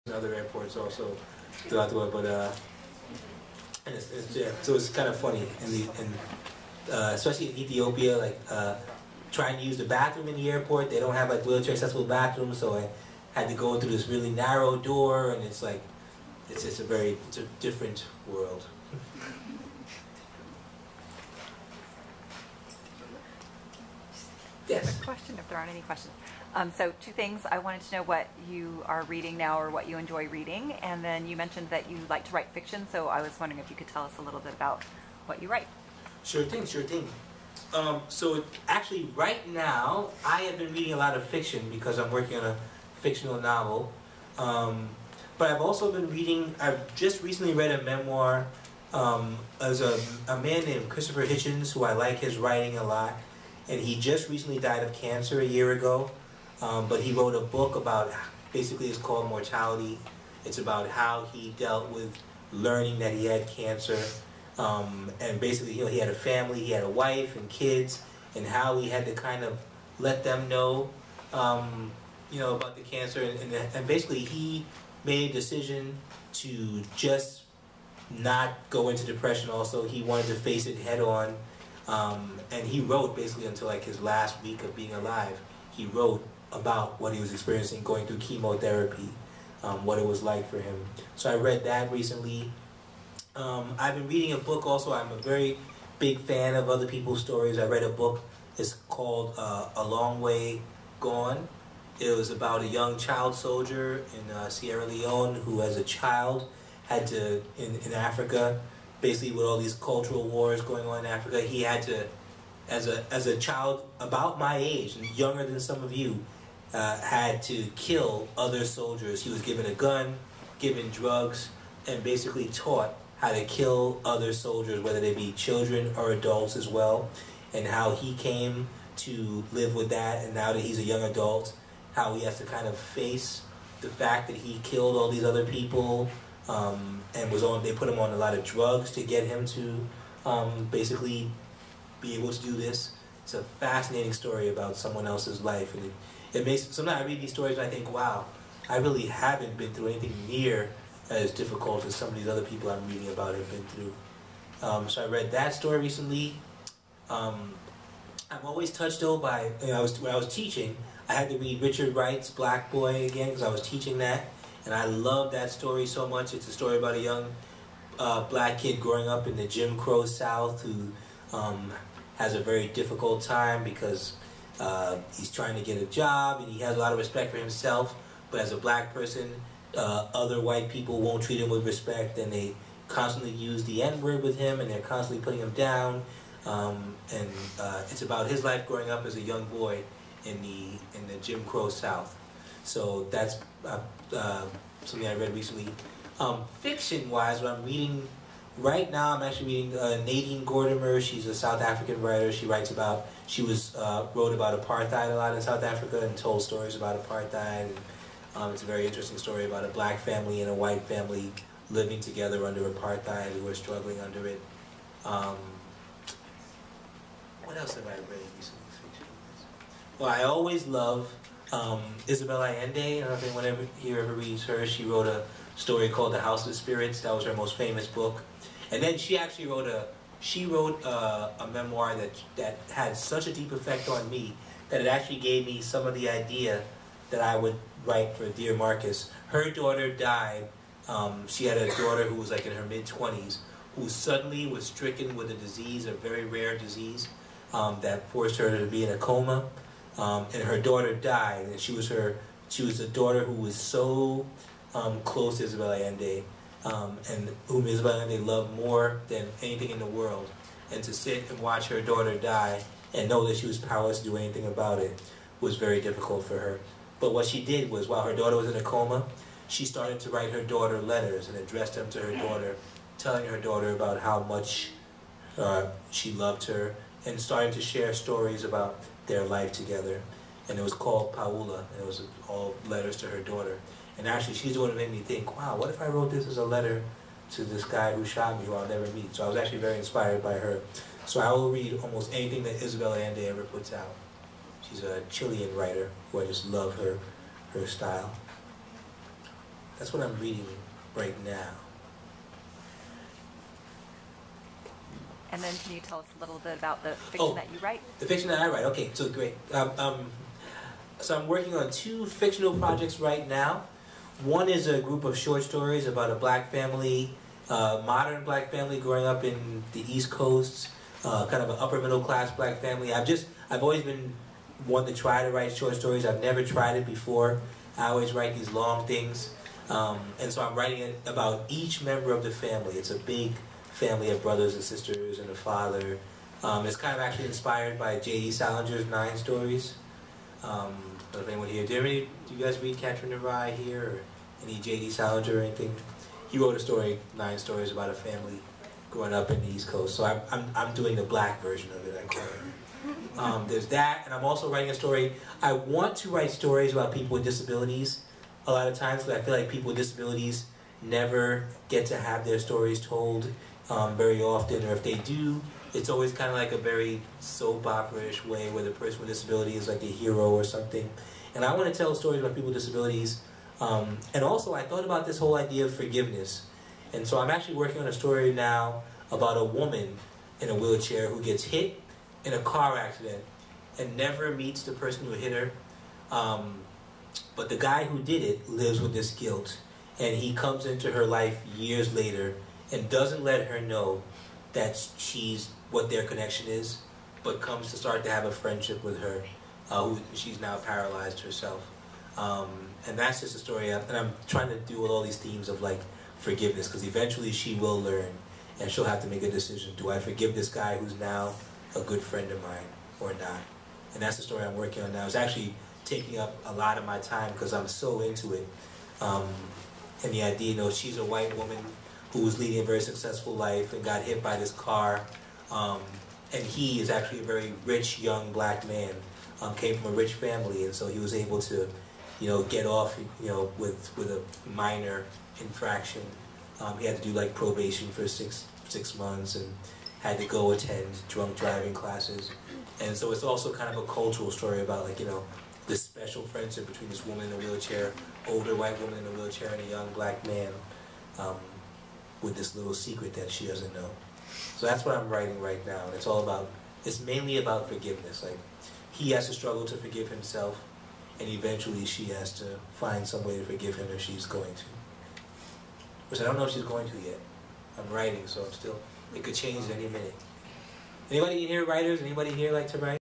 and other airports also throughout the world. But and yeah, so it's kind of funny especially in Ethiopia, like trying to use the bathroom in the airport. They don't have like wheelchair accessible bathrooms, so I had to go through this really narrow door, and it's like it's a different world. Yes. A question, if there aren't any questions. So two things. I wanted to know what you are reading now or what you enjoy reading. And then you mentioned that you like to write fiction. So I was wondering if you could tell us a little bit about what you write. Sure thing, sure thing. So actually right now, I have been reading a lot of fiction because I'm working on a fictional novel. But I've also been reading, I've just recently read a memoir as a man named Christopher Hitchens, who I like his writing a lot. And he just recently died of cancer a year ago. But he wrote a book about, basically it's called Mortality. It's about how he dealt with learning that he had cancer. And basically, you know, he had a family, he had a wife and kids, and how he had to kind of let them know, you know, about the cancer. And basically, he made a decision to just not go into depression also. He wanted to face it head on. And he wrote basically until like his last week of being alive. He wrote about what he was experiencing going through chemotherapy, what it was like for him. So I read that recently. I've been reading a book also. I'm a very big fan of other people's stories. I read a book. It's called A Long Way Gone. It was about a young child soldier in Sierra Leone who, as a child, had to, in Africa, basically with all these cultural wars going on in Africa, he had to, as a child about my age, and younger than some of you, had to kill other soldiers. He was given a gun, given drugs, and basically taught how to kill other soldiers, whether they be children or adults as well, and how he came to live with that, and now that he's a young adult, how he has to kind of face the fact that he killed all these other people, and they put him on a lot of drugs to get him to basically be able to do this. It's a fascinating story about someone else's life, and it makes, sometimes I read these stories and I think, wow, I really haven't been through anything near as difficult as some of these other people I'm reading about have been through. So I read that story recently. I'm always touched though by, when I was teaching, I had to read Richard Wright's Black Boy again because I was teaching that, and I love that story so much. It's a story about a young black kid growing up in the Jim Crow South who has a very difficult time because he's trying to get a job and he has a lot of respect for himself, but as a black person, other white people won't treat him with respect, and they constantly use the N-word with him, and they're constantly putting him down. And it's about his life growing up as a young boy in the Jim Crow South. So that's something I read recently. Fiction-wise, what I'm reading right now, I'm actually reading Nadine Gordimer. She's a South African writer. She wrote about apartheid a lot in South Africa and told stories about apartheid. It's a very interesting story about a black family and a white family living together under apartheid who are struggling under it. What else have I read recently? Well, I always love Isabel Allende. I don't know if anyone here ever reads her. She wrote a story called The House of Spirits. That was her most famous book. And then she actually wrote a memoir that had such a deep effect on me that it actually gave me some of the idea that I would write for Dear Marcus. Her daughter died. She had a daughter who was like in her mid-20s who suddenly was stricken with a disease, a very rare disease, that forced her to be in a coma. And her daughter died, and she was a daughter who was so close to Isabel Allende, and whom Isabel Allende loved more than anything in the world. And to sit and watch her daughter die and know that she was powerless to do anything about it was very difficult for her. But what she did was, while her daughter was in a coma, she started to write her daughter letters and addressed them to her daughter, telling her daughter about how much she loved her, and starting to share stories about their life together. And it was called Paula, and it was all letters to her daughter. And actually, she's the one who made me think, wow, what if I wrote this as a letter to this guy who shot me, who I'll never meet? So I was actually very inspired by her. So I will read almost anything that Isabel Allende ever puts out. She's a Chilean writer who I just love her style. That's what I'm reading right now. And then can you tell us a little bit about the fiction that you write? The fiction that I write. Okay, so great. So I'm working on 2 fictional projects right now. One is a group of short stories about a black family, modern black family growing up in the East Coast, kind of an upper middle class black family. I've always been one to try to write short stories. I've never tried it before. I always write these long things. And so I'm writing it about each member of the family. It's a big family of brothers and sisters and a father. It's kind of actually inspired by J.D. Salinger's 9 Stories. I don't know if anyone here, do you guys read Catherine the Rye here, or any J.D. Salinger or anything? He wrote a story, 9 Stories, about a family growing up in the East Coast. So I'm doing the black version of it, I call it. There's that, and I'm also writing a story. I want to write stories about people with disabilities a lot of times, because I feel like people with disabilities never get to have their stories told very often, or if they do, it's always kind of like a very soap opera-ish way where the person with disability is like a hero or something. And I want to tell stories about people with disabilities. And also, I thought about this whole idea of forgiveness. And so I'm actually working on a story now about a woman in a wheelchair who gets hit in a car accident and never meets the person who hit her. But the guy who did it lives with this guilt. And he comes into her life years later and doesn't let her know that she's what their connection is, but comes to start to have a friendship with her, who she's now paralyzed herself. And that's just a story, and I'm trying to do with all these themes of like forgiveness, because eventually she will learn, and she'll have to make a decision. Do I forgive this guy who's now a good friend of mine or not? And that's the story I'm working on now. It's actually taking up a lot of my time because I'm so into it. And the idea, she's a white woman who was leading a very successful life and got hit by this car. And he is actually a very rich young black man, came from a rich family, and so he was able to, get off, with a minor infraction. He had to do like probation for six months and had to go attend drunk driving classes. And so it's also kind of a cultural story about this special friendship between this woman in a wheelchair, older white woman in a wheelchair, and a young black man, with this little secret that she doesn't know. So that's what I'm writing right now. And it's mainly about forgiveness. Like, he has to struggle to forgive himself, and eventually she has to find some way to forgive him if she's going to. Which I don't know if she's going to yet. I'm writing, so it could change at any minute. Anybody in here writers? Anybody here like to write?